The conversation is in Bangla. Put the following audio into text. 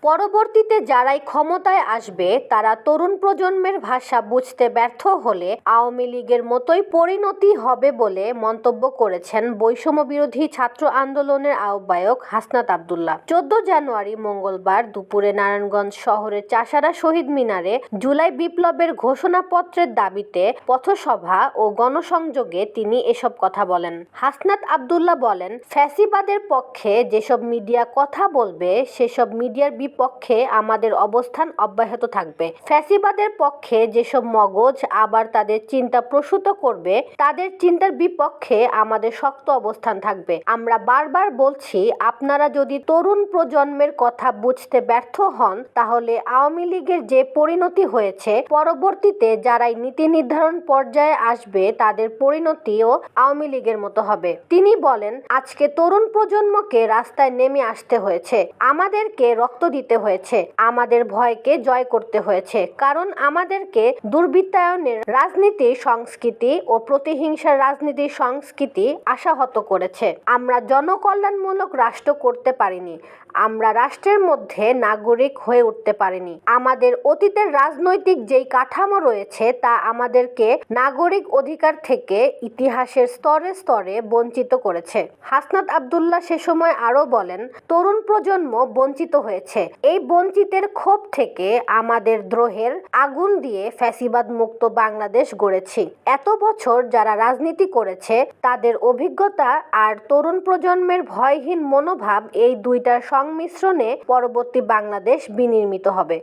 পরবর্তীতে যারাই ক্ষমতায় আসবে তারা তরুণ প্রজন্মের ভাষা বুঝতে ব্যর্থ হলে আওয়ামী লীগের মতোই পরিণতি হবে বলে মন্তব্য করেছেন বৈষম্য বিরোধী ছাত্র আন্দোলনের আহ্বায়ক হাসনাত আব্দুল্লাহ। 14 জানুয়ারি মঙ্গলবার দুপুরে নারায়ণগঞ্জ শহরের চাষাঢ়া শহীদ মিনারে জুলাই বিপ্লবের ঘোষণাপত্রের দাবিতে পথসভা ও গণসংযোগে তিনি এসব কথা বলেন। হাসনাত আব্দুল্লাহ বলেন, ফ্যাসিবাদের পক্ষে যেসব মিডিয়া কথা বলবে সেসব মিডিয়ার বিপক্ষে আমাদের অবস্থান অব্যাহত থাকবে। ফ্যাসিবাদের পক্ষে যেসব মগজ আবার তাদের চিন্তা প্রসূত করবে তাদের চিন্তার বিপক্ষে আমাদের শক্ত অবস্থান থাকবে। আমরা বারবার বলছি, আপনারা যদি তরুণ প্রজন্মের কথা বুঝতে ব্যর্থ হন তাহলে আওয়ামী লীগের যে পরিণতি হয়েছে পরবর্তীতে যারাই নীতি নির্ধারণ পর্যায়ে আসবে তাদের পরিণতিও আওয়ামী লীগের মতো হবে। তিনি বলেন, আজকে তরুণ প্রজন্মকে রাস্তায় নেমে আসতে হয়েছে, আমাদেরকে রক্ত দিতে হয়েছে, আমাদের ভয়কে জয় করতে হয়েছে, কারণ আমাদেরকে দুর্বৃত্তায়নের রাজনীতি সংস্কৃতি ও প্রতিহিংসার রাজনীতি সংস্কৃতি আশাহত করেছে। আমরা জনকল্যাণমূলক রাষ্ট্র করতে পারিনি, আমরা রাষ্ট্রের মধ্যে নাগরিক হয়ে উঠতে পারিনি। আমাদের অতীতের রাজনৈতিক যেই কাঠামো রয়েছে তা আমাদেরকে নাগরিক অধিকার থেকে ইতিহাসের স্তরে স্তরে বঞ্চিত করেছে। হাসনাত আব্দুল্লাহ সে সময় আরো বলেন, তরুণ প্রজন্ম বঞ্চিত হয়েছে। এই বঞ্চিতের ক্ষোভ থেকে আমাদের দ্রোহের আগুন দিয়ে ফ্যাসিবাদ মুক্ত বাংলাদেশ গড়েছি। এত বছর যারা রাজনীতি করেছে তাদের অভিজ্ঞতা আর তরুণ প্রজন্মের ভয়হীন মনোভাব, এই দুইটার সংমিশ্রণে পরবর্তী বাংলাদেশ বিনির্মিত হবে।